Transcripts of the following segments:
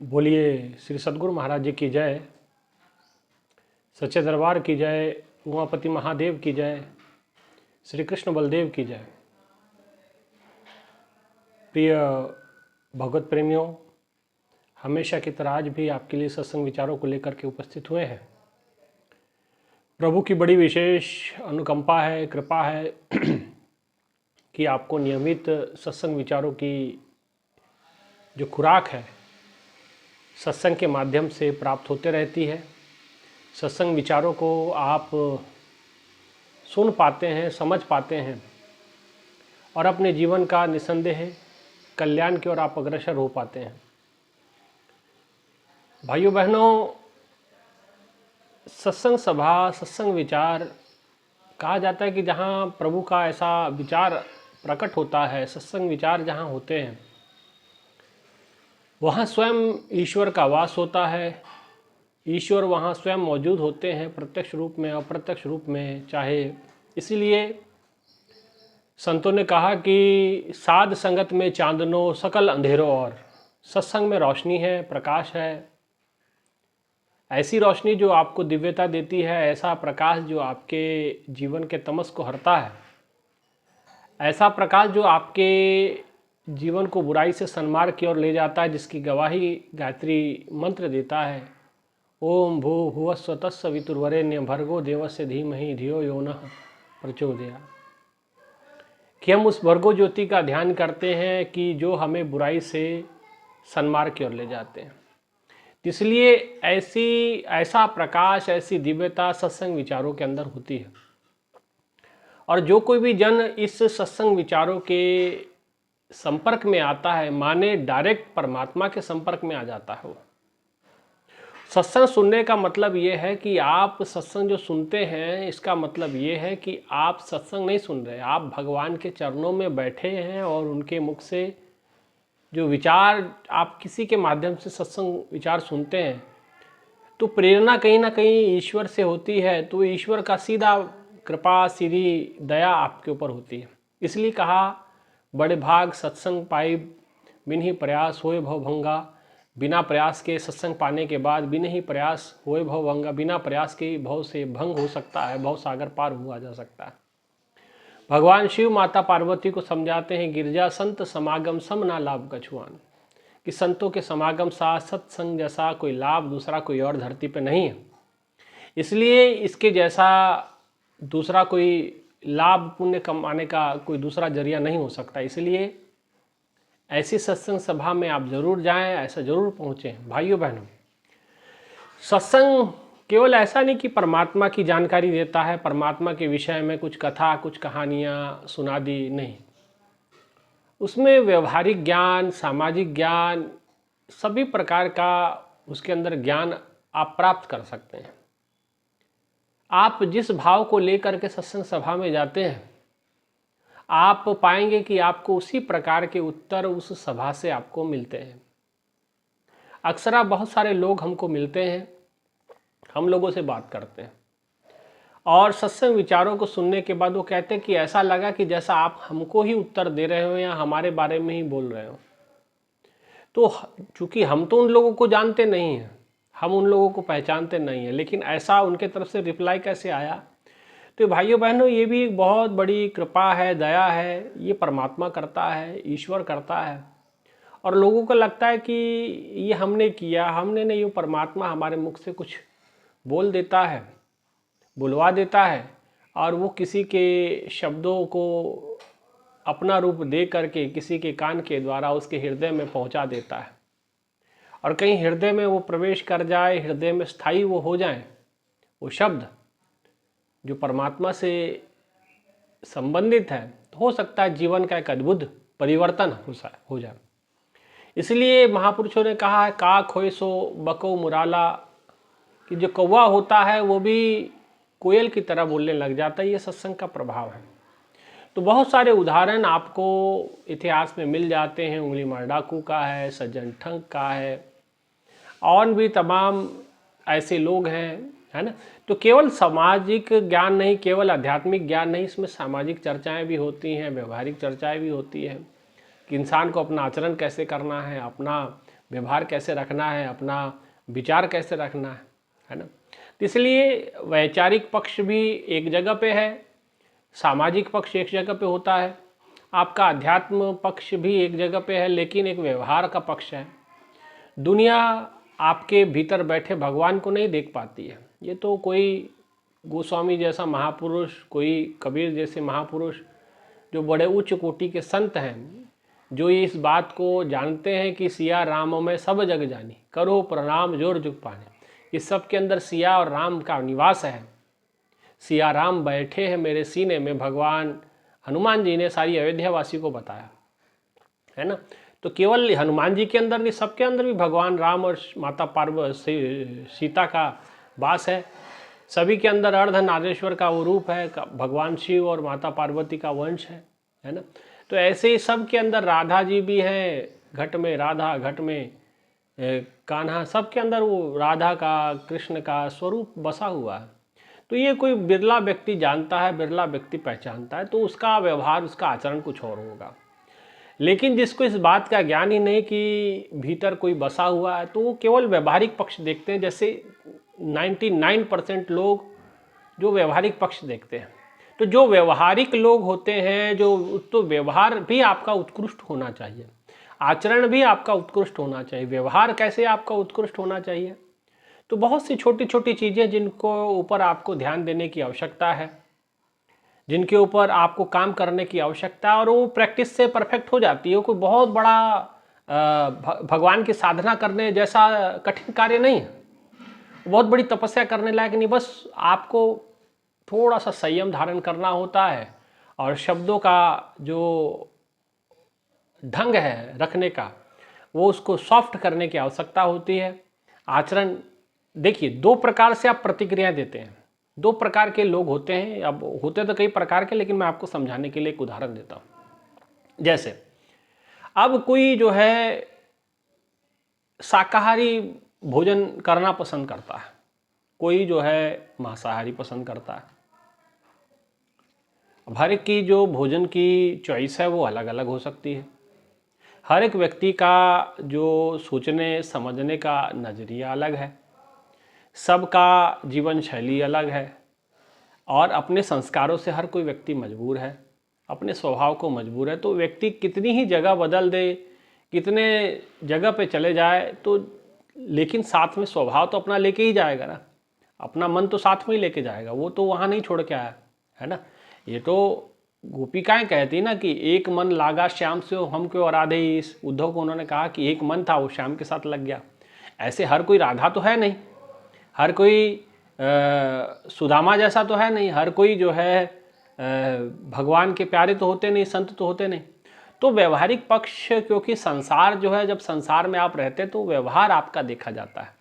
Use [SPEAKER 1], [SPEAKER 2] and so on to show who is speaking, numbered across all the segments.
[SPEAKER 1] बोलिए श्री सद्गुरु महाराज जी की जय, सच्चे दरबार की जय, उमापति महादेव की जय, श्री कृष्ण बलदेव की जय। प्रिय भगवत प्रेमियों, हमेशा की तरह आज भी आपके लिए सत्संग विचारों को लेकर के उपस्थित हुए हैं। प्रभु की बड़ी विशेष अनुकंपा है, कृपा है कि आपको नियमित सत्संग विचारों की जो खुराक है सत्संग के माध्यम से प्राप्त होते रहती है। सत्संग विचारों को आप सुन पाते हैं, समझ पाते हैं और अपने जीवन का निसंदेह कल्याण की ओर आप अग्रसर हो पाते हैं। भाइयों बहनों, सत्संग सभा, सत्संग विचार कहा जाता है कि जहाँ प्रभु का ऐसा विचार प्रकट होता है, सत्संग विचार जहाँ होते हैं वहाँ स्वयं ईश्वर का वास होता है। ईश्वर वहाँ स्वयं मौजूद होते हैं, प्रत्यक्ष रूप में, अप्रत्यक्ष रूप में चाहे। इसीलिए संतों ने कहा कि साध संगत में चांदनो सकल अंधेरों और, सत्संग में रोशनी है, प्रकाश है। ऐसी रोशनी जो आपको दिव्यता देती है, ऐसा प्रकाश जो आपके जीवन के तमस को हरता है, ऐसा प्रकाश जो आपके जीवन को बुराई से सन्मार्ग की ओर ले जाता है, जिसकी गवाही गायत्री मंत्र देता है, ओम भू भुवस्व तत्सवितुर्वरेण्यं भर्गो देवस्य धीमहि धियो यो नः प्रचोदयात्। कि हम उस भर्गो ज्योति का ध्यान करते हैं कि जो हमें बुराई से सन्मार्ग की ओर ले जाते हैं। इसलिए ऐसा प्रकाश, ऐसी दिव्यता सत्संग विचारों के अंदर होती है। और जो कोई भी जन इस सत्संग विचारों के संपर्क में आता है, माने डायरेक्ट परमात्मा के संपर्क में आ जाता है। वो सत्संग सुनने का मतलब ये है कि आप सत्संग जो सुनते हैं, इसका मतलब ये है कि आप सत्संग नहीं सुन रहे, आप भगवान के चरणों में बैठे हैं और उनके मुख से जो विचार आप किसी के माध्यम से सत्संग विचार सुनते हैं, तो प्रेरणा कहीं ना कहीं ईश्वर से होती है। तो ईश्वर का सीधा कृपा, सीधी दया आपके ऊपर होती है। इसलिए कहा, बड़े भाग सत्संग पाई बिन ही प्रयास होए भव भंगा। बिना प्रयास के सत्संग पाने के बाद बिन ही प्रयास होए भव भंगा, बिना प्रयास के भव से भंग हो सकता है, भव सागर पार हुआ जा सकता है। भगवान शिव माता पार्वती को समझाते हैं, गिरजा संत समागम सम ना लाभ कछुआन, कि संतों के समागम सा, सत्संग जैसा कोई लाभ दूसरा कोई और धरती पे नहीं है। इसलिए इसके जैसा दूसरा कोई लाभ पुण्य कमाने का कोई दूसरा जरिया नहीं हो सकता। इसलिए ऐसी सत्संग सभा में आप जरूर जाएं, ऐसा जरूर पहुँचें। भाइयों बहनों, सत्संग केवल ऐसा नहीं कि परमात्मा की जानकारी देता है, परमात्मा के विषय में कुछ कथा, कुछ कहानियाँ सुना दी, नहीं। उसमें व्यवहारिक ज्ञान, सामाजिक ज्ञान, सभी प्रकार का उसके अंदर ज्ञान आप प्राप्त कर सकते हैं। आप जिस भाव को लेकर के सत्संग सभा में जाते हैं, आप पाएंगे कि आपको उसी प्रकार के उत्तर उस सभा से आपको मिलते हैं। अक्सर बहुत सारे लोग हमको मिलते हैं, हम लोगों से बात करते हैं और सत्संग विचारों को सुनने के बाद वो कहते हैं कि ऐसा लगा कि जैसा आप हमको ही उत्तर दे रहे हो या हमारे बारे में ही बोल रहे हो। तो चूँकि हम तो उन लोगों को जानते नहीं हैं, हम उन लोगों को पहचानते नहीं हैं, लेकिन ऐसा उनके तरफ से रिप्लाई कैसे आया? तो भाइयों बहनों, ये भी एक बहुत बड़ी कृपा है, दया है। ये परमात्मा करता है, ईश्वर करता है। और लोगों को लगता है कि ये हमने किया, हमने नहीं, ये परमात्मा हमारे मुख से कुछ बोल देता है, बुलवा देता है और वो किसी के शब्दों को अपना रूप दे करके किसी के कान के द्वारा उसके हृदय में पहुंचा देता है। और कहीं हृदय में वो प्रवेश कर जाए, हृदय में स्थायी वो हो जाए, वो शब्द जो परमात्मा से संबंधित है, तो हो सकता है जीवन का एक अद्भुत परिवर्तन हो जाए। इसलिए महापुरुषों ने कहा है, का खोए सो बको मुराला, कि जो कौवा होता है वो भी कोयल की तरह बोलने लग जाता है। ये सत्संग का प्रभाव है। तो बहुत सारे उदाहरण आपको इतिहास में मिल जाते हैं। उंगली मार डाकू का है, सज्जन ठंग का है, और भी तमाम ऐसे लोग हैं, है ना। तो केवल सामाजिक ज्ञान नहीं, केवल आध्यात्मिक ज्ञान नहीं, इसमें सामाजिक चर्चाएं भी होती हैं, व्यवहारिक चर्चाएं भी होती हैं कि इंसान को अपना आचरण कैसे करना है, अपना व्यवहार कैसे रखना है, अपना विचार कैसे रखना है ना। तो इसलिए वैचारिक पक्ष भी एक जगह पे है, सामाजिक पक्ष एक जगह पे होता है, आपका अध्यात्म पक्ष भी एक जगह पे है, लेकिन एक व्यवहार का पक्ष है। दुनिया आपके भीतर बैठे भगवान को नहीं देख पाती है। ये तो कोई गोस्वामी जैसा महापुरुष, कोई कबीर जैसे महापुरुष, जो बड़े उच्च कोटि के संत हैं, जो इस बात को जानते हैं कि सिया राम में सब जग जानी, करो प्रणाम जोर जुग पाने। इस सब के अंदर सिया और राम का निवास है। सिया राम बैठे हैं मेरे सीने में, भगवान हनुमान जी ने सारी अयोध्या वासी को बताया है ना। तो केवल हनुमान जी के अंदर नहीं, सबके अंदर भी भगवान राम और माता पार्वती सीता का वास है। सभी के अंदर अर्धनारीश्वर का वो रूप है, भगवान शिव और माता पार्वती का वंश है ना। तो ऐसे ही सब के अंदर राधा जी भी हैं, घट में राधा, घट में कान्हा, सब के अंदर वो राधा का, कृष्ण का स्वरूप बसा हुआ है। तो ये कोई बिरला व्यक्ति जानता है, बिरला व्यक्ति पहचानता है, तो उसका व्यवहार, उसका आचरण कुछ और होगा। लेकिन जिसको इस बात का ज्ञान ही नहीं कि भीतर कोई बसा हुआ है, तो वो केवल व्यवहारिक पक्ष देखते हैं। जैसे 99% लोग जो व्यवहारिक पक्ष देखते हैं। तो जो व्यवहारिक लोग होते हैं, जो तो व्यवहार भी आपका उत्कृष्ट होना चाहिए, आचरण भी आपका उत्कृष्ट होना चाहिए। व्यवहार कैसे आपका उत्कृष्ट होना चाहिए? तो बहुत सी छोटी छोटी चीज़ें जिनको ऊपर आपको ध्यान देने की आवश्यकता है, जिनके ऊपर आपको काम करने की आवश्यकता है, और वो प्रैक्टिस से परफेक्ट हो जाती है। कोई बहुत बड़ा भगवान की साधना करने जैसा कठिन कार्य नहीं है, बहुत बड़ी तपस्या करने लायक नहीं। बस आपको थोड़ा सा संयम धारण करना होता है, और शब्दों का जो ढंग है रखने का, वो उसको सॉफ्ट करने की आवश्यकता होती है। आचरण देखिए, दो प्रकार से आप प्रतिक्रिया देते हैं। दो प्रकार के लोग होते हैं, अब होते तो कई प्रकार के, लेकिन मैं आपको समझाने के लिए एक उदाहरण देता हूँ। जैसे अब कोई जो है शाकाहारी भोजन करना पसंद करता है, कोई जो है मांसाहारी पसंद करता है। अब हर एक की जो भोजन की चॉइस है वो अलग अलग हो सकती है। हर एक व्यक्ति का जो सोचने समझने का नज़रिया अलग है, सबका जीवन शैली अलग है, और अपने संस्कारों से हर कोई व्यक्ति मजबूर है, अपने स्वभाव को मजबूर है। तो व्यक्ति कितनी ही जगह बदल दे, कितने जगह पे चले जाए, तो लेकिन साथ में स्वभाव तो अपना लेके ही जाएगा ना, अपना मन तो साथ में ही लेके जाएगा, वो तो वहाँ नहीं छोड़ के आया है ना। ये तो गोपिकाएं कहती ना कि एक मन लागा श्याम से हम क्यों आराधे। इस उद्धव को उन्होंने कहा कि एक मन था, वो श्याम के साथ लग गया। ऐसे हर कोई राधा तो है नहीं, हर कोई सुदामा जैसा तो है नहीं, हर कोई जो है भगवान के प्यारे तो होते नहीं, संत तो होते नहीं। तो व्यवहारिक पक्ष, क्योंकि संसार जो है, जब संसार में आप रहते हैं तो व्यवहार आपका देखा जाता है,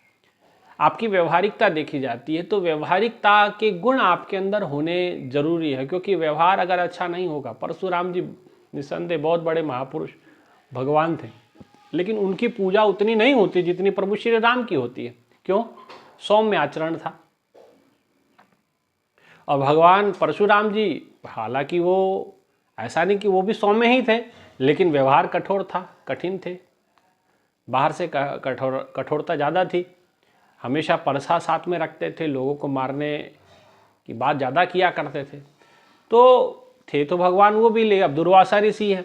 [SPEAKER 1] आपकी व्यवहारिकता देखी जाती है। तो व्यवहारिकता के गुण आपके अंदर होने जरूरी है, क्योंकि व्यवहार अगर अच्छा नहीं होगा, परशुराम जी निसंदेह बहुत बड़े महापुरुष भगवान थे, लेकिन उनकी पूजा उतनी नहीं होती जितनी प्रभु श्री राम की होती है। क्यों? सौम्य आचरण था। और भगवान परशुराम जी, हालांकि वो ऐसा नहीं कि वो भी सौम्य ही थे, लेकिन व्यवहार कठोर था, कठिन थे, बाहर से कठोरता ज़्यादा थी। हमेशा परसा साथ में रखते थे, लोगों को मारने की बात ज़्यादा किया करते थे। तो थे तो भगवान वो भी, ले अब दुर्वासा ऋषि हैं,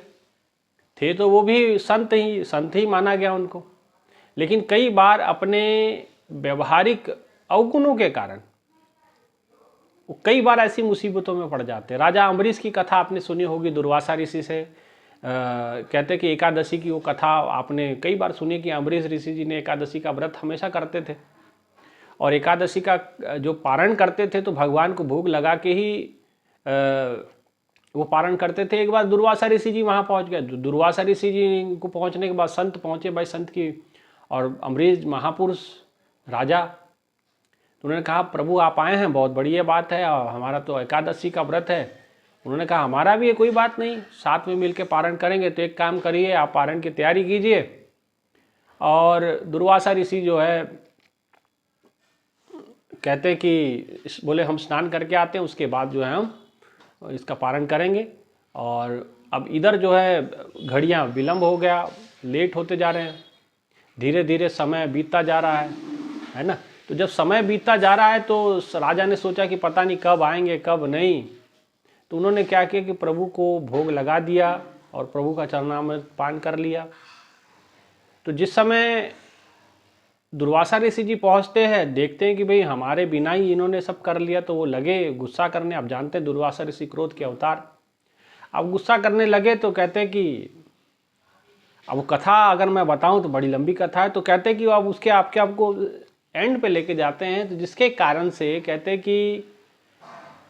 [SPEAKER 1] थे तो वो भी संत ही माना गया उनको। लेकिन कई बार अपने व्यवहारिक अवगुणों के कारण वो कई बार ऐसी मुसीबतों में पड़ जाते हैं। राजा अम्बरीश की कथा आपने सुनी होगी, दुर्वासा ऋषि से कहते कि एकादशी की वो कथा आपने कई बार सुनी कि अम्बरीश ऋषि जी ने एकादशी का व्रत हमेशा करते थे, और एकादशी का जो पारण करते थे तो भगवान को भोग लगा के ही वो पारण करते थे। एक बार दुर्वासा ऋषि जी वहाँ पहुँच गए। दुर्वासा ऋषि जी को पहुँचने के बाद संत पहुँचे, भाई संत की, और अम्बरीश महापुरुष राजा, तो उन्होंने कहा प्रभु आप आए हैं, बहुत बढ़िया बात है, और हमारा तो एकादशी का व्रत है। उन्होंने कहा हमारा भी है, कोई बात नहीं, साथ में मिलकर पारण करेंगे। तो एक काम करिए, आप पारण की तैयारी कीजिए, और दुर्वासा ऋषि जो है कहते कि बोले हम स्नान करके आते हैं, उसके बाद जो है हम इसका पारण करेंगे। और अब इधर जो है घड़ियाँ विलम्ब हो गया, लेट होते जा रहे हैं। धीरे धीरे समय बीतता जा रहा है ना। तो जब समय बीतता जा रहा है तो राजा ने सोचा कि पता नहीं कब आएंगे कब नहीं। तो उन्होंने क्या किया कि प्रभु को भोग लगा दिया और प्रभु का चरणामृत पान कर लिया। तो जिस समय दुर्वासा ऋषि जी पहुंचते हैं, देखते हैं कि भाई हमारे बिना ही इन्होंने सब कर लिया, तो वो लगे गुस्सा करने। आप जानते हैं दुर्वासा ऋषि क्रोध के अवतार। अब गुस्सा करने लगे तो कहते हैं कि अब कथा अगर मैं बताऊं तो बड़ी लंबी कथा है। तो कहते हैं कि अब उसके आपको एंड पे लेके जाते हैं, तो जिसके कारण से कहते हैं कि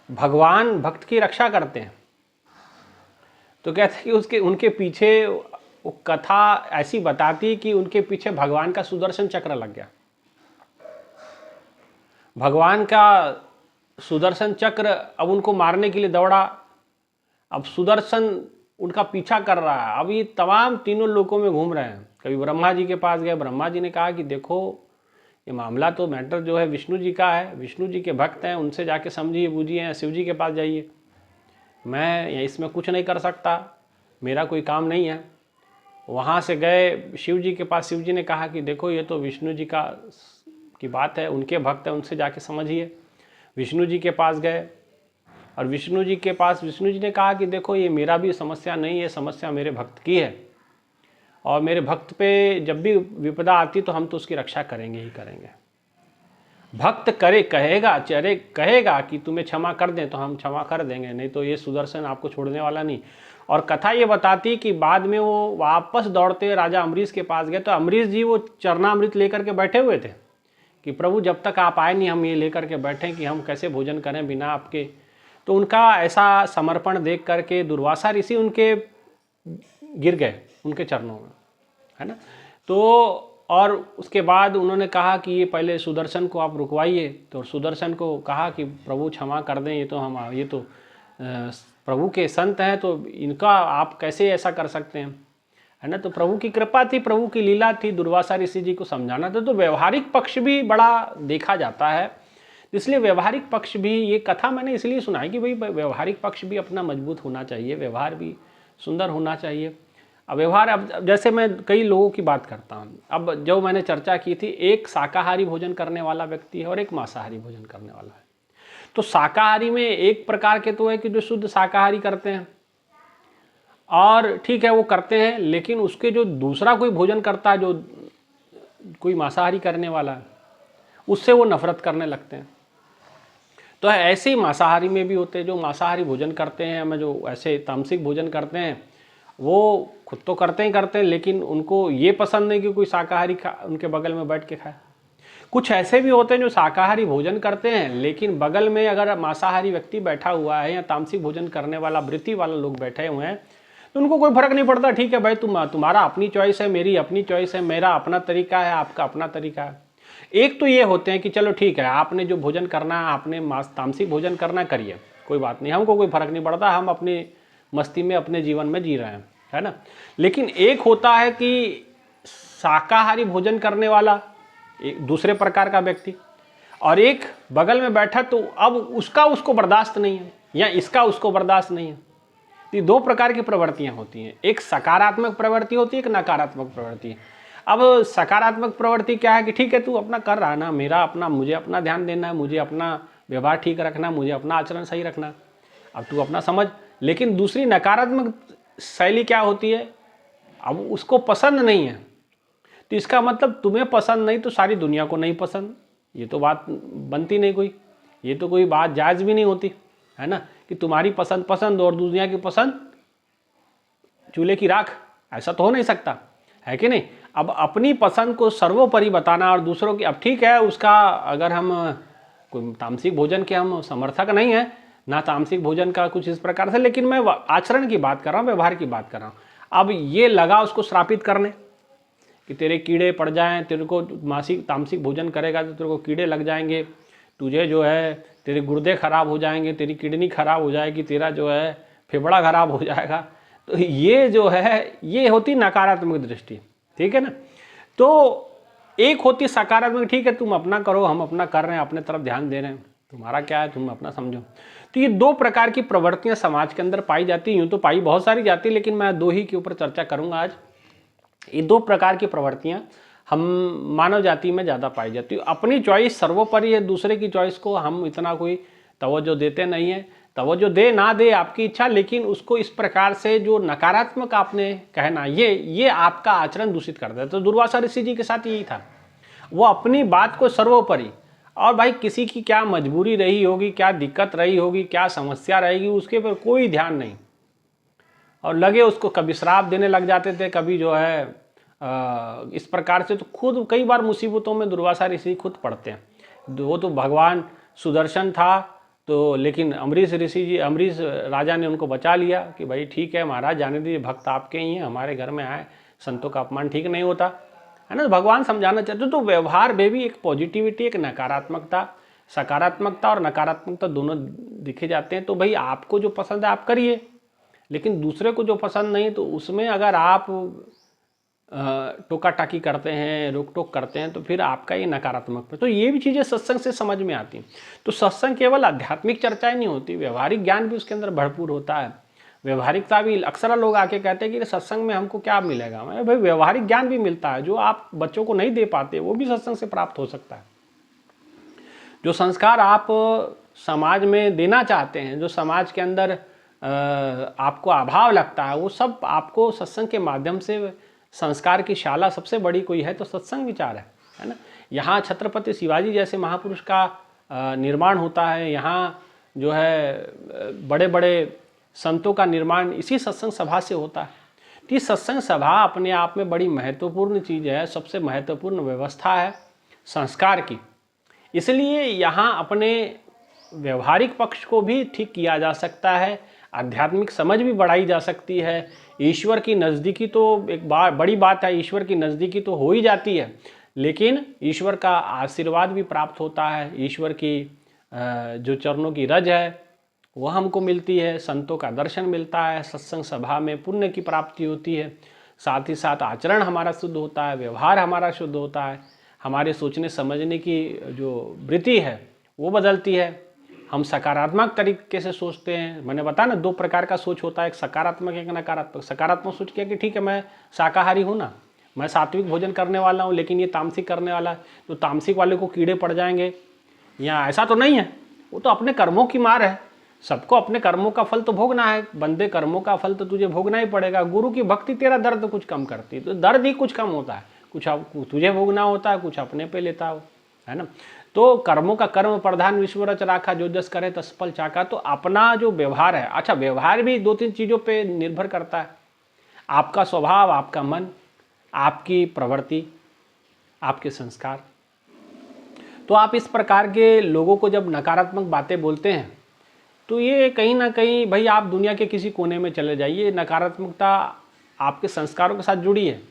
[SPEAKER 1] भगवान भक्त की रक्षा करते हैं। तो कहते हैं कि उनके पीछे वो कथा ऐसी बताती कि उनके पीछे भगवान का सुदर्शन चक्र लग गया। भगवान का सुदर्शन चक्र अब उनको मारने के लिए दौड़ा। अब सुदर्शन उनका पीछा कर रहा है। अब ये तमाम तीनों लोकों में घूम रहे हैं। कभी ब्रह्मा जी के पास गए, ब्रह्मा जी ने कहा कि देखो ये मामला तो मैटर जो है विष्णु जी का है, विष्णु जी के भक्त हैं, उनसे जाके समझिए बूझिए, शिव जी के पास जाइए, मैं इसमें कुछ नहीं कर सकता, मेरा कोई काम नहीं है। वहाँ से गए शिव जी के पास। शिव जी ने कहा कि देखो ये तो विष्णु जी की बात है, उनके भक्त हैं, उनसे जाके समझिए। विष्णु जी के पास गए और विष्णु जी के पास विष्णु जी ने कहा कि देखो ये मेरा भी समस्या नहीं है, समस्या मेरे भक्त की है, और मेरे भक्त पे जब भी विपदा आती तो हम तो उसकी रक्षा करेंगे ही करेंगे। भक्त कहेगा कि तुम्हें क्षमा कर दें तो हम क्षमा कर देंगे, नहीं तो ये सुदर्शन आपको छोड़ने वाला नहीं। और कथा ये बताती कि बाद में वो वापस दौड़ते राजा अम्बरीश के पास गए, तो अम्बरीश जी वो चरणामृत लेकर के बैठे हुए थे कि प्रभु जब तक आप आए नहीं हम ये लेकर के बैठे कि हम कैसे भोजन करें बिना आपके। तो उनका ऐसा समर्पण देख करके दुर्वासा ऋषि उनके गिर गए उनके चरणों में, है ना। तो और उसके बाद उन्होंने कहा कि ये पहले सुदर्शन को आप रुकवाइए। तो सुदर्शन को कहा कि प्रभु क्षमा कर दें, ये तो प्रभु के संत हैं, तो इनका आप कैसे ऐसा कर सकते हैं, है ना। तो प्रभु की कृपा थी, प्रभु की लीला थी, दुर्वासा ऋषि जी को समझाना था। तो व्यवहारिक पक्ष भी बड़ा देखा जाता है, इसलिए व्यवहारिक पक्ष भी ये कथा मैंने इसलिए सुनाई कि भाई व्यवहारिक पक्ष भी अपना मजबूत होना चाहिए, व्यवहार भी सुंदर होना चाहिए। अब व्यवहार, अब जैसे मैं कई लोगों की बात करता हूँ, अब जो मैंने चर्चा की थी, एक शाकाहारी भोजन करने वाला व्यक्ति है और एक मांसाहारी भोजन करने वाला है। तो शाकाहारी में एक प्रकार के तो है कि जो शुद्ध शाकाहारी करते हैं, और ठीक है वो करते हैं, लेकिन उसके जो दूसरा कोई भोजन करता है, जो कोई मांसाहारी करने वाला है, उससे वो नफरत करने लगते हैं। तो ऐसे ही मांसाहारी में भी होते हैं जो मांसाहारी भोजन करते हैं, हमें जो ऐसे तामसिक भोजन करते हैं, वो खुद तो करते हैं, लेकिन उनको ये पसंद नहीं कि कोई शाकाहारी उनके बगल में बैठ के खाए। कुछ ऐसे भी होते हैं जो शाकाहारी भोजन करते हैं, लेकिन बगल में अगर मांसाहारी व्यक्ति बैठा हुआ है या तामसिक भोजन करने वाला वृत्ति वाला लोग बैठे हुए हैं, तो उनको कोई फर्क नहीं पड़ता। ठीक है भाई, तुम्हारा अपनी चॉइस है, मेरी अपनी चॉइस है, मेरा अपना तरीका है, आपका अपना तरीका है। एक तो ये होते हैं कि चलो ठीक है, आपने जो भोजन करना है, आपने तामसिक भोजन करना करिए, कोई बात नहीं, हमको कोई फर्क नहीं पड़ता, हम अपनी मस्ती में अपने जीवन में जी रहे हैं, है ना। लेकिन एक होता है कि शाकाहारी भोजन करने वाला एक दूसरे प्रकार का व्यक्ति, और एक बगल में बैठा तो अब उसको बर्दाश्त नहीं है या इसका उसको बर्दाश्त नहीं है। ये दो प्रकार की प्रवृत्तियां होती हैं, एक सकारात्मक प्रवृत्ति होती है, एक नकारात्मक प्रवृत्ति। अब सकारात्मक प्रवृत्ति क्या है कि ठीक है तू अपना कर रहा है ना, मुझे अपना ध्यान देना है, मुझे अपना व्यवहार ठीक रखना, मुझे अपना आचरण सही रखना, अब तू अपना समझ। लेकिन दूसरी नकारात्मक शैली क्या होती है, अब उसको पसंद नहीं है, तो इसका मतलब तुम्हें पसंद नहीं तो सारी दुनिया को नहीं पसंद, ये तो बात बनती नहीं कोई, ये तो कोई बात जायज़ भी नहीं होती, है ना, कि तुम्हारी पसंद पसंद और दुनिया की पसंद चूल्हे की राख, ऐसा तो हो नहीं सकता, है कि नहीं। अब अपनी पसंद को सर्वोपरि बताना और दूसरों की, अब ठीक है उसका, अगर हम कोई तामसिक भोजन के हम समर्थक नहीं है ना, तामसिक भोजन का कुछ इस प्रकार से, लेकिन मैं आचरण की बात कर रहा हूँ, व्यवहार की बात कर रहा हूँ। अब ये लगा उसको श्रापित करने कि तेरे कीड़े पड़ जाएं, तेरे को तामसिक भोजन करेगा तो तेरे को कीड़े लग जाएंगे, तुझे जो है तेरे गुर्दे खराब हो जाएंगे, तेरी किडनी खराब हो जाएगी, तेरा जो है फेफड़ा खराब हो जाएगा। तो ये जो है ये होती नकारात्मक दृष्टि, ठीक है ना। तो एक होती सकारात्मक, ठीक है तुम अपना करो, हम अपना कर रहे हैं, अपने तरफ ध्यान दे रहे हैं, तुम्हारा क्या है, तुम अपना समझो। तो ये दो प्रकार की प्रवृत्तियां समाज के अंदर पाई जाती हैं, यूँ तो पाई बहुत सारी जाती है, लेकिन मैं दो ही के ऊपर चर्चा करूंगा आज। ये दो प्रकार की प्रवृत्तियां हम मानव जाति में ज़्यादा पाई जाती है। अपनी चॉइस सर्वोपरि है, दूसरे की चॉइस को हम इतना कोई तवज्जो देते नहीं है। तवज्जो दे ना दे आपकी इच्छा, लेकिन उसको इस प्रकार से जो नकारात्मक आपने कहना, ये आपका आचरण दूषित कर देता। तो दुर्वासा ऋषि जी के साथ यही था, वो अपनी बात को सर्वोपरि, और भाई किसी की क्या मजबूरी रही होगी, क्या दिक्कत रही होगी, क्या समस्या रहेगी, उसके पर कोई ध्यान नहीं। और लगे उसको कभी श्राप देने लग जाते थे, कभी जो है इस प्रकार से। तो खुद कई बार मुसीबतों में दुर्वासा ऋषि खुद पड़ते हैं। वो तो भगवान सुदर्शन था, तो लेकिन अम्बरीश ऋषि जी, अम्बरीश राजा ने उनको बचा लिया कि भाई ठीक है महाराज, जाने दीजिए, भक्त आपके ही हैं, हमारे घर में आए, संतों का अपमान ठीक नहीं होता है ना। भगवान समझाना चाहते। तो व्यवहार में भी एक पॉजिटिविटी, एक नकारात्मकता, सकारात्मकता और नकारात्मकता दोनों दिखे जाते हैं। तो भाई आपको जो पसंद है आप करिए, लेकिन दूसरे को जो पसंद नहीं, तो उसमें अगर आप टोका टाकी करते हैं, रोक टोक करते हैं, तो फिर आपका ये नकारात्मक है। तो ये भी चीज़ें सत्संग से समझ में आती हैं। तो सत्संग केवल आध्यात्मिक चर्चाएं नहीं होती, व्यवहारिक ज्ञान भी उसके अंदर भरपूर होता है। व्यवहारिकता भी, अक्सर लोग आके कहते हैं कि सत्संग में हमको क्या मिलेगा। भाई व्यवहारिक ज्ञान भी मिलता है, जो आप बच्चों को नहीं दे पाते वो भी सत्संग से प्राप्त हो सकता है। जो संस्कार आप समाज में देना चाहते हैं, जो समाज के अंदर आपको अभाव लगता है, वो सब आपको सत्संग के माध्यम से, संस्कार की शाला सबसे बड़ी कोई है तो सत्संग विचार है ना। यहाँ छत्रपति शिवाजी जैसे महापुरुष का निर्माण होता है, यहाँ जो है बड़े बड़े संतों का निर्माण इसी सत्संग सभा से होता है। तो ये सत्संग सभा अपने आप में बड़ी महत्वपूर्ण चीज़ है, सबसे महत्वपूर्ण व्यवस्था है संस्कार की। इसलिए यहाँ अपने व्यवहारिक पक्ष को भी ठीक किया जा सकता है, आध्यात्मिक समझ भी बढ़ाई जा सकती है। ईश्वर की नज़दीकी तो एक बड़ी बात है, ईश्वर की नज़दीकी तो हो ही जाती है, लेकिन ईश्वर का आशीर्वाद भी प्राप्त होता है। ईश्वर की जो चरणों की रज है वह हमको मिलती है, संतों का दर्शन मिलता है, सत्संग सभा में पुण्य की प्राप्ति होती है। साथ ही साथ आचरण हमारा शुद्ध होता है, व्यवहार हमारा शुद्ध होता है, हमारे सोचने समझने की जो वृत्ति है वो बदलती है। हम सकारात्मक तरीके से सोचते हैं। मैंने बताया ना, दो प्रकार का सोच होता है, एक सकारात्मक एक नकारात्मक। सकारात्मक सोच किया कि ठीक है मैं शाकाहारी हूँ ना, मैं सात्विक भोजन करने वाला हूँ, लेकिन ये तामसिक करने वाला है, तो तामसिक वाले को कीड़े पड़ जाएंगे, या ऐसा तो नहीं है, वो तो अपने कर्मों की मार है, सबको अपने कर्मों का फल तो भोगना है। बंदे कर्मों का फल तो तुझे भोगना ही पड़ेगा। गुरु की भक्ति तेरा दर्द कुछ कम करती है, तो दर्द ही कुछ कम होता है, कुछ तुझे भोगना होता है, कुछ अपने पे लेता हो, है ना। तो कर्मों का कर्म प्रधान विश्व रच राखा, जो जस करे तस फल चाका। तो अपना जो व्यवहार है, अच्छा व्यवहार भी दो तीन चीज़ों पे निर्भर करता है, आपका स्वभाव, आपका मन, आपकी प्रवृत्ति, आपके संस्कार। तो आप इस प्रकार के लोगों को जब नकारात्मक बातें बोलते हैं, तो ये कहीं ना कहीं भाई आप दुनिया के किसी कोने में चले जाइए, नकारात्मकता आपके संस्कारों के साथ जुड़ी है,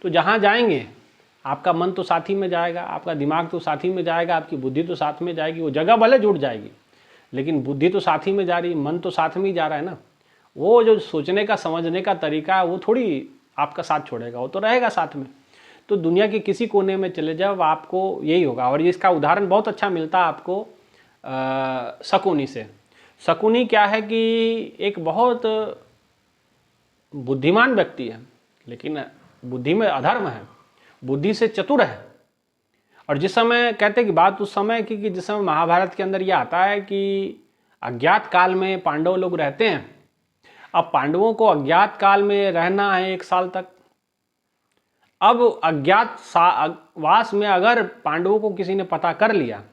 [SPEAKER 1] तो जहाँ जाएंगे आपका मन तो साथ ही में जाएगा, आपका दिमाग तो साथ ही में जाएगा, आपकी बुद्धि तो साथ में जाएगी। वो जगह भले जुड़ जाएगी, लेकिन बुद्धि तो साथ ही में जा रही, मन तो साथ में ही जा रहा है ना। वो जो सोचने का समझने का तरीका है वो थोड़ी आपका साथ छोड़ेगा, वो तो रहेगा साथ में। तो दुनिया के किसी कोने में चले जाओ, आपको यही होगा। और इसका उदाहरण बहुत अच्छा मिलता है आपको शकुनी से। शकुनी क्या है कि एक बहुत बुद्धिमान व्यक्ति है, लेकिन बुद्धि में अधर्म है, बुद्धि से चतुर है। और जिस समय कहते हैं कि बात उस समय की कि जिस समय महाभारत के अंदर यह आता है कि अज्ञात काल में पांडव लोग रहते हैं। अब पांडवों को अज्ञात काल में रहना है 1 साल तक। अब अज्ञातवास में अगर पांडवों को किसी ने पता कर लिया,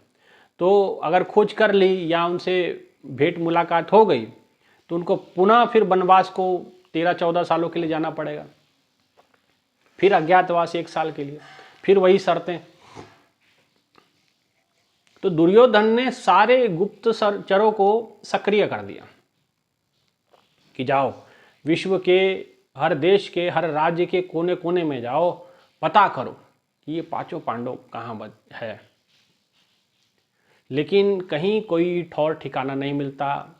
[SPEAKER 1] तो अगर खोज कर ली या उनसे भेंट मुलाकात हो गई, तो उनको पुनः फिर वनवास को 13-14 सालों के लिए जाना पड़ेगा, फिर अज्ञातवास 1 साल के लिए, फिर वही शर्तें। तो दुर्योधन ने सारे गुप्तचरों को सक्रिय कर दिया कि जाओ विश्व के हर देश के, हर राज्य के कोने कोने में जाओ, पता करो कि ये 5 पांडव कहाँ है। लेकिन कहीं कोई ठौर ठिकाना नहीं मिलता।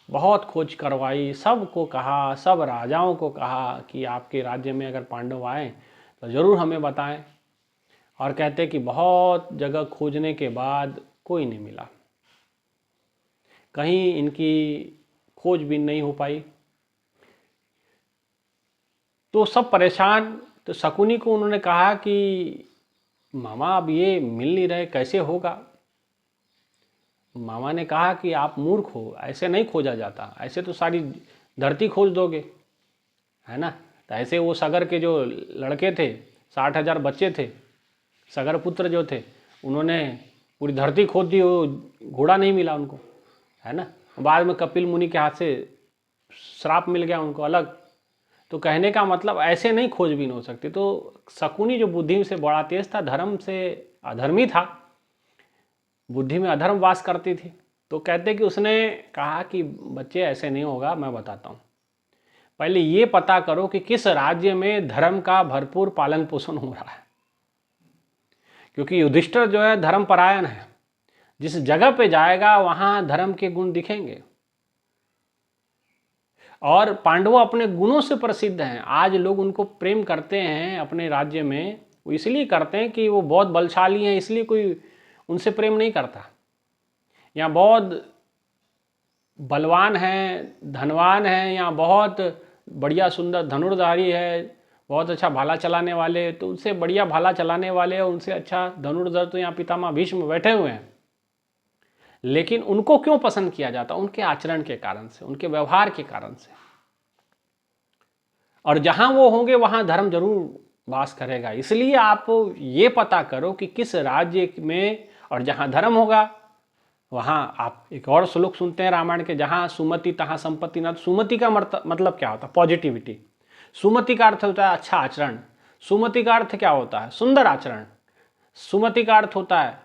[SPEAKER 1] बहुत खोज करवाई, सबको कहा, सब राजाओं को कहा कि आपके राज्य में अगर पांडव आए तो ज़रूर हमें बताएं। और कहते कि बहुत जगह खोजने के बाद कोई नहीं मिला, कहीं इनकी खोज भी नहीं हो पाई। तो सब परेशान। तो शकुनी को उन्होंने कहा कि मामा अब ये मिल नहीं रहे, कैसे होगा? मामा ने कहा कि आप मूर्ख हो, ऐसे नहीं खोजा जाता, ऐसे तो सारी धरती खोज दोगे, है ना। तो ऐसे वो सगर के जो लड़के थे, 60,000 बच्चे थे, सगर पुत्र जो थे, उन्होंने पूरी धरती खोद दी, वो घोड़ा नहीं मिला उनको, है ना। बाद में कपिल मुनि के हाथ से श्राप मिल गया उनको अलग। तो कहने का मतलब ऐसे नहीं खोजबीन हो सकती। तो शकुनी जो बुद्धि से बड़ा तेज था, धर्म से अधर्मी था, बुद्धि में अधर्म वास करती थी। तो कहते कि उसने कहा कि बच्चे ऐसे नहीं होगा, मैं बताता हूँ, पहले ये पता करो कि किस राज्य में धर्म का भरपूर पालन पोषण हो रहा है। क्योंकि युधिष्ठिर जो है धर्मपरायण है, जिस जगह पे जाएगा वहां धर्म के गुण दिखेंगे। और पांडव अपने गुणों से प्रसिद्ध हैं। आज लोग उनको प्रेम करते हैं अपने राज्य में, वो इसलिए करते हैं कि वो बहुत बलशाली हैं, इसलिए कोई उनसे प्रेम नहीं करता। यहाँ बहुत बलवान हैं, धनवान हैं, यहाँ बहुत बढ़िया सुंदर धनुर्धारी है, बहुत अच्छा भाला चलाने वाले, तो उनसे बढ़िया भाला चलाने वाले और उनसे अच्छा धनुर्धर तो यहाँ पितामह भीष्म बैठे हुए हैं। लेकिन उनको क्यों पसंद किया जाता? उनके आचरण के कारण से, उनके व्यवहार के कारण से। और जहां वो होंगे वहां धर्म जरूर वास करेगा। इसलिए आप ये पता करो कि किस राज्य में, और जहां धर्म होगा वहां आप एक और श्लोक सुनते हैं रामायण के, जहां सुमति तहां संपत्ति न। सुमति का मतलब क्या होता है? पॉजिटिविटी। सुमति का अर्थ होता है अच्छा आचरण। सुमति का अर्थ क्या होता है? सुंदर आचरण। सुमति का अर्थ होता है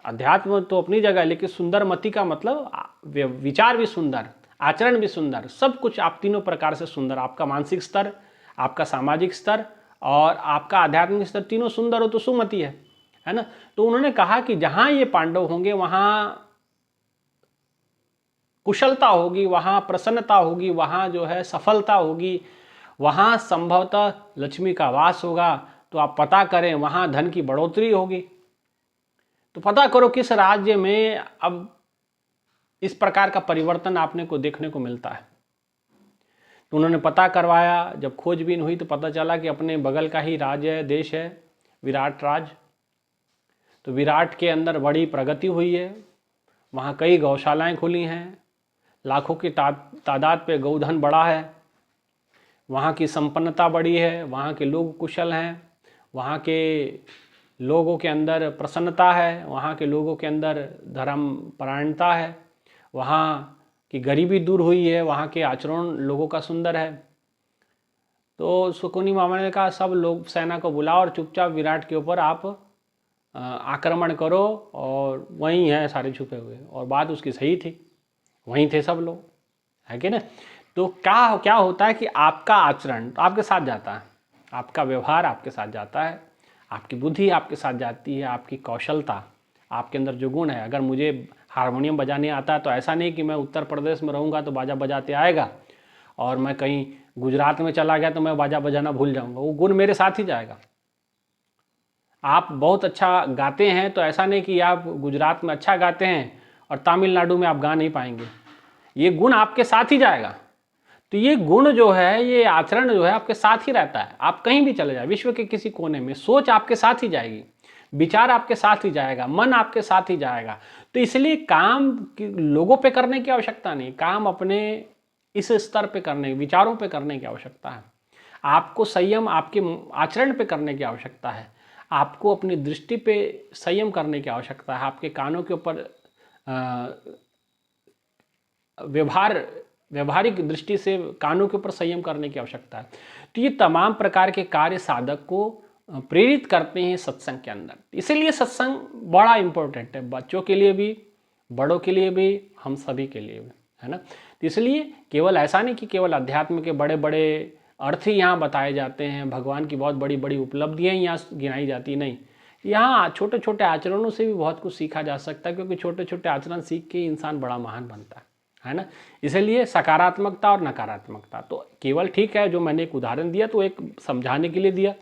[SPEAKER 1] अध्यात्म तो अपनी जगह, लेकिन सुंदर मति का मतलब विचार भी सुंदर, आचरण भी सुंदर, सब कुछ आप तीनों प्रकार से सुंदर। आपका मानसिक स्तर, आपका सामाजिक स्तर और आपका आध्यात्मिक स्तर तीनों सुंदर हो तो सुमति है ना। तो उन्होंने कहा कि जहां ये पांडव होंगे वहां कुशलता होगी, वहां प्रसन्नता होगी, वहां जो है सफलता होगी, वहां संभवतः लक्ष्मी का वास होगा। तो आप पता करें वहां धन की बढ़ोतरी होगी। तो पता करो किस राज्य में अब इस प्रकार का परिवर्तन आपने को देखने को मिलता है। तो उन्होंने पता करवाया, जब खोजबीन हुई तो पता चला कि अपने बगल का ही राज्य है, देश है, विराट राज। तो विराट के अंदर बड़ी प्रगति हुई है, वहाँ कई गौशालाएं खुली हैं, लाखों की तादाद पे गौधन बढ़ा है, वहाँ की संपन्नता बढ़ी है, वहाँ के लोग कुशल हैं, वहाँ के लोगों के अंदर प्रसन्नता है, वहाँ के लोगों के अंदर धर्म परायणता है, वहाँ की गरीबी दूर हुई है, वहाँ के आचरण लोगों का सुंदर है। तो शकुनी मामा ने कहा सब लोग सेना को बुलाओ और चुपचाप विराट के ऊपर आप आक्रमण करो, और वहीं हैं सारे छुपे हुए। और बात उसकी सही थी, वहीं थे सब लोग, है कि ना। तो क्या होता है कि आपका आचरण आपके साथ जाता है, आपका व्यवहार आपके साथ जाता है, आपकी बुद्धि आपके साथ जाती है, आपकी कौशलता, आपके अंदर जो गुण है। अगर मुझे हारमोनियम बजाने आता है तो ऐसा नहीं कि मैं उत्तर प्रदेश में रहूँगा तो बाजा बजाते आएगा, और मैं कहीं गुजरात में चला गया तो मैं बाजा बजाना भूल जाऊँगा। वो गुण मेरे साथ ही जाएगा। आप बहुत अच्छा गाते हैं तो ऐसा नहीं कि आप गुजरात में अच्छा गाते हैं और तमिलनाडु में आप गा नहीं पाएंगे, ये गुण आपके साथ ही जाएगा। तो ये गुण जो है, ये आचरण जो है आपके साथ ही रहता है। आप कहीं भी चले जाए विश्व के किसी कोने में, सोच आपके साथ ही जाएगी, विचार आपके साथ ही जाएगा, मन आपके साथ ही जाएगा। तो इसलिए काम लोगों पे करने की आवश्यकता नहीं, काम अपने इस स्तर पे करने, विचारों पे करने की आवश्यकता है। आपको संयम आपके आचरण पे करने की आवश्यकता है, आपको अपनी दृष्टि पे संयम करने की आवश्यकता है, आपके कानों के ऊपर व्यवहारिक दृष्टि से कानों के ऊपर संयम करने की आवश्यकता है। तो ये तमाम प्रकार के कार्य साधक को प्रेरित करते हैं सत्संग के अंदर। इसीलिए सत्संग बड़ा इम्पोर्टेंट है, बच्चों के लिए भी, बड़ों के लिए भी, हम सभी के लिए भी, है ना। तो इसलिए केवल ऐसा नहीं कि केवल अध्यात्म के बड़े बड़े अर्थ ही यहाँ बताए जाते हैं, भगवान की बहुत बड़ी बड़ी उपलब्धियाँ यहाँ गिनाई जाती, नहीं, यहाँ छोटे छोटे आचरणों से भी बहुत कुछ सीखा जा सकता है, क्योंकि छोटे छोटे आचरण सीख के इंसान बड़ा महान बनता है ना। इसलिए सकारात्मकता और नकारात्मकता तो केवल ठीक है, जो मैंने एक उदाहरण दिया तो एक समझाने के लिए दिया,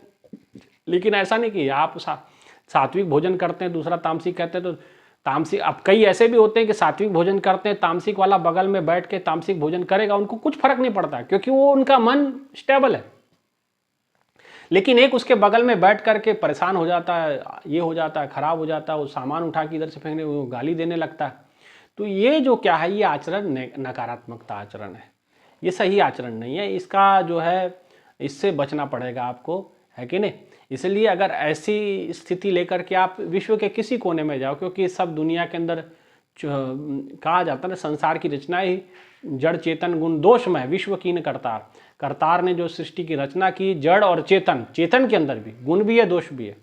[SPEAKER 1] लेकिन ऐसा नहीं कि आप सात्विक भोजन करते हैं दूसरा तामसिक कहते हैं तो तामसिक। अब कई ऐसे भी होते हैं कि सात्विक भोजन करते हैं, तामसिक वाला बगल में बैठ के तामसिक भोजन करेगा, उनको कुछ फर्क नहीं पड़ता क्योंकि वो उनका मन स्टेबल है। लेकिन एक उसके बगल में बैठ करके परेशान हो जाता है, ये हो जाता है, खराब हो जाता है, वो सामान उठा के इधर से फेंकने, वो गाली देने लगता है। तो ये जो क्या है, ये आचरण नकारात्मकता आचरण है, ये सही आचरण नहीं है। इसका जो है इससे बचना पड़ेगा आपको, है कि नहीं। इसलिए अगर ऐसी स्थिति लेकर के आप विश्व के किसी कोने में जाओ, क्योंकि सब दुनिया के अंदर कहा जाता है ना, संसार की रचना ही जड़ चेतन गुण दोषमय विश्व कीन करतार। करतार ने जो सृष्टि की रचना की, जड़ और चेतन, चेतन के अंदर भी गुण भी है, दोष भी है।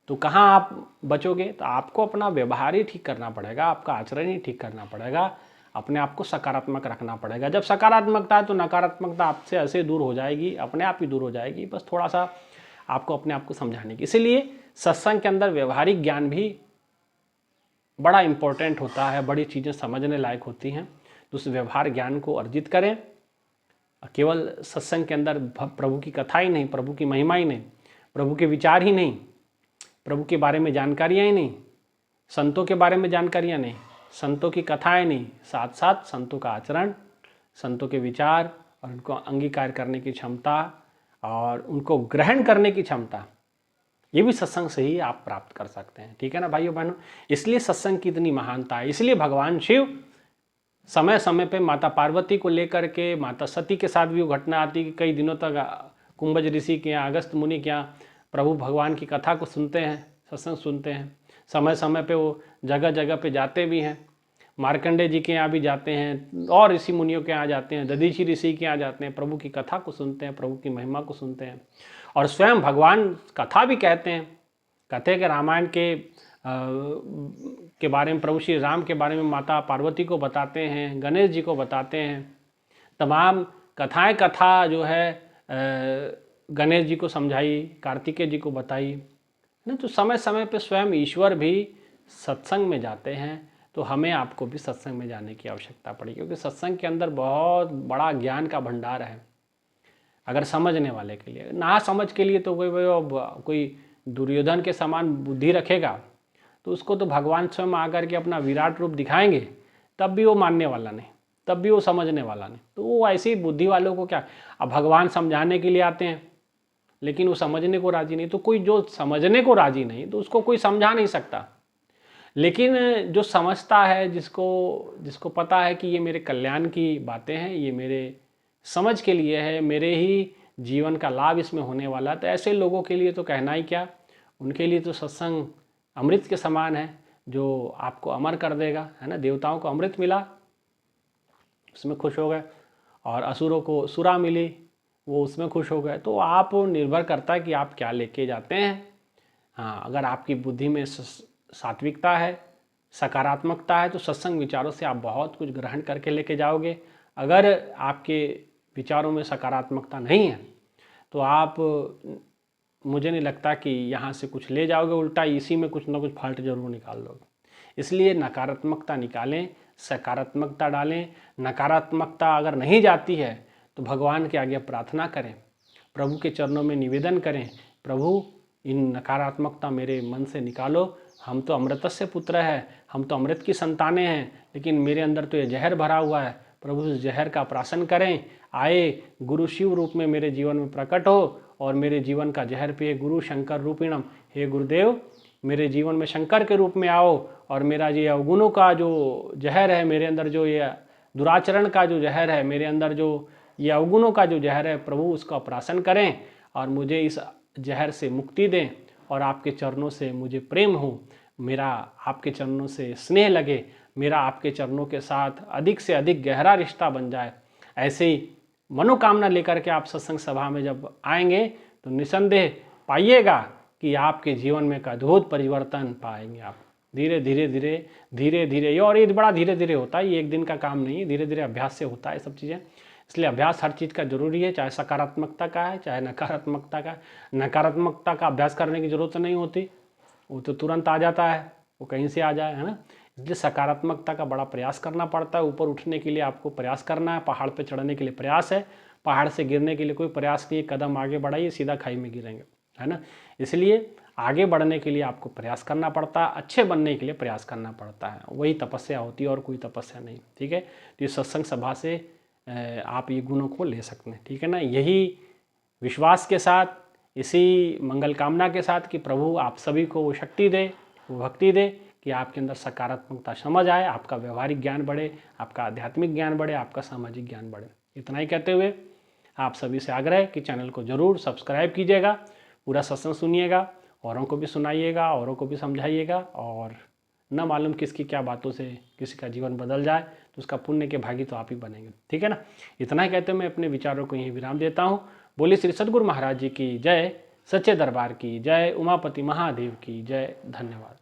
[SPEAKER 1] तो कहाँ आप बचोगे? तो आपको अपना व्यवहार ही ठीक करना पड़ेगा, आपका आचरण ही ठीक करना पड़ेगा, अपने आप को सकारात्मक रखना पड़ेगा। जब सकारात्मकता है तो नकारात्मकता आपसे ऐसे दूर हो जाएगी, अपने आप ही दूर हो जाएगी। बस थोड़ा सा आपको अपने आप को समझाने की। इसीलिए सत्संग के अंदर व्यवहारिक ज्ञान भी बड़ा इम्पोर्टेंट होता है, बड़ी चीज़ें समझने लायक होती हैं। तो उस व्यवहार ज्ञान को अर्जित करें। केवल सत्संग के अंदर प्रभु की कथा ही नहीं, प्रभु की महिमा ही नहीं, प्रभु के विचार ही नहीं, प्रभु के बारे में जानकारियाँ ही नहीं, संतों के बारे में जानकारियाँ नहीं, संतों की कथाएं नहीं, साथ साथ संतों का आचरण, संतों के विचार और उनको अंगीकार करने की क्षमता और उनको ग्रहण करने की क्षमता, ये भी सत्संग से ही आप प्राप्त कर सकते हैं। ठीक है ना भाइयों बहनों। इसलिए सत्संग की इतनी महानता है। इसलिए भगवान शिव समय समय पे माता पार्वती को लेकर के, माता सती के साथ भी वो घटना आती कि कई दिनों तक कुंभज ऋषि के यहाँ, अगस्त मुनि के यहाँ प्रभु भगवान की कथा को सुनते हैं, सत्संग सुनते हैं। समय समय पे वो जगह जगह पे जाते भी हैं, मार्कंडे जी के यहाँ भी जाते हैं और ऋषि मुनियों के यहाँ जाते हैं, दधीची ऋषि के यहाँ जाते हैं, प्रभु की कथा को सुनते हैं, प्रभु की महिमा को सुनते हैं। और स्वयं भगवान कथा भी कहते हैं, कहते हैं कि रामायण के बारे में, प्रभु श्री राम के बारे में माता पार्वती को बताते हैं, गणेश जी को बताते हैं। तमाम कथा जो है गणेश जी को समझाई, कार्तिकेय जी को बताई ना। तो समय समय पे स्वयं ईश्वर भी सत्संग में जाते हैं। तो हमें आपको भी सत्संग में जाने की आवश्यकता पड़ी, क्योंकि सत्संग के अंदर बहुत बड़ा ज्ञान का भंडार है। अगर समझने वाले के लिए, ना समझ के लिए तो कोई दुर्योधन के समान बुद्धि रखेगा तो उसको तो भगवान स्वयं आकर के अपना विराट रूप दिखाएंगे, तब भी वो मानने वाला नहीं, तब भी वो समझने वाला नहीं। तो वो ऐसी बुद्धि वालों को क्या, अब भगवान समझाने के लिए आते हैं लेकिन वो समझने को राजी नहीं। तो कोई जो समझने को राजी नहीं तो उसको कोई समझा नहीं सकता। लेकिन जो समझता है, जिसको पता है कि ये मेरे कल्याण की बातें हैं, ये मेरे समझ के लिए है, मेरे ही जीवन का लाभ इसमें होने वाला, तो ऐसे लोगों के लिए तो कहना ही क्या। उनके लिए तो सत्संग अमृत के समान है, जो आपको अमर कर देगा, है ना। देवताओं को अमृत मिला, उसमें खुश हो गए, और असुरों को सुरा मिली, वो उसमें खुश हो गए। तो आप निर्भर करता है कि आप क्या लेके जाते हैं। हाँ, अगर आपकी बुद्धि में सात्विकता है, सकारात्मकता है, तो सत्संग विचारों से आप बहुत कुछ ग्रहण करके लेके जाओगे। अगर आपके विचारों में सकारात्मकता नहीं है तो आप, मुझे नहीं लगता कि यहाँ से कुछ ले जाओगे, उल्टा इसी में कुछ ना कुछ फाल्ट जरूर निकाल दोगे। इसलिए नकारात्मकता निकालें, सकारात्मकता डालें। नकारात्मकता अगर नहीं जाती है तो भगवान के आगे प्रार्थना करें, प्रभु के चरणों में निवेदन करें, प्रभु इन नकारात्मकता मेरे मन से निकालो। हम तो अमृतस्य पुत्र है, हम तो अमृत की संतानें हैं, लेकिन मेरे अंदर तो ये जहर भरा हुआ है। प्रभु इस जहर का प्राशन करें, आए गुरु शिव रूप में मेरे जीवन में प्रकट हो और मेरे जीवन का जहर पिए। गुरु शंकर रूपिणम, हे गुरुदेव मेरे जीवन में शंकर के रूप में आओ और मेरा ये अवगुणों का जो जहर है मेरे अंदर, जो ये दुराचरण का जो जहर है मेरे अंदर, जो ये अवगुणों का जो जहर है, प्रभु उसका प्राशन करें और मुझे इस जहर से मुक्ति दें और आपके चरणों से मुझे प्रेम हो, मेरा आपके चरणों से स्नेह लगे, मेरा आपके चरणों के साथ अधिक से अधिक गहरा रिश्ता बन जाए। ऐसे ही मनोकामना लेकर के आप सत्संग सभा में जब आएंगे तो निसंदेह पाइएगा कि आपके जीवन में एक अद्भुत परिवर्तन पाएंगे आप। धीरे धीरे धीरे धीरे धीरे, और ये बड़ा धीरे धीरे होता है, ये एक दिन का काम नहीं है, धीरे धीरे अभ्यास से होता है सब चीज़ें। इसलिए अभ्यास हर चीज़ का जरूरी है, चाहे सकारात्मकता का है चाहे नकारात्मकता का। नकारात्मकता का अभ्यास करने की जरूरत नहीं होती, वो तो तुरंत आ जाता है, वो कहीं से आ जाए, है ना। इसलिए सकारात्मकता का बड़ा प्रयास करना पड़ता है। ऊपर उठने के लिए आपको प्रयास करना है, पहाड़ पे चढ़ने के लिए प्रयास है, पहाड़ से गिरने के लिए कोई प्रयास नहीं है। कदम आगे बढ़ाइए, सीधा खाई में गिरेंगे, है ना। इसलिए आगे बढ़ने के लिए आपको प्रयास करना पड़ता है, अच्छे बनने के लिए प्रयास करना पड़ता है, वही तपस्या होती है और कोई तपस्या नहीं। ठीक है, तो इस सत्संग सभा से आप ये गुणों को ले सकते हैं। ठीक है ना। यही विश्वास के साथ, इसी मंगल कामना के साथ कि प्रभु आप सभी को वो शक्ति दे, वो भक्ति दे कि आपके अंदर सकारात्मकता समझ आए, आपका व्यवहारिक ज्ञान बढ़े, आपका आध्यात्मिक ज्ञान बढ़े, आपका सामाजिक ज्ञान बढ़े। इतना ही कहते हुए आप सभी से आग्रह है कि चैनल को ज़रूर सब्सक्राइब कीजिएगा, पूरा सत्संग सुनिएगा, औरों को भी सुनाइएगा, औरों को भी समझाइएगा, और न मालूम किसकी क्या बातों से किसी का जीवन बदल जाए तो उसका पुण्य के भागी तो आप ही बनेंगे। ठीक है ना। इतना ही कहते हुए मैं अपने विचारों को यहीं विराम देता हूँ। बोलिए श्री सद्गुरु महाराज जी की जय, सच्चे दरबार की जय, उमापति महादेव की जय। धन्यवाद।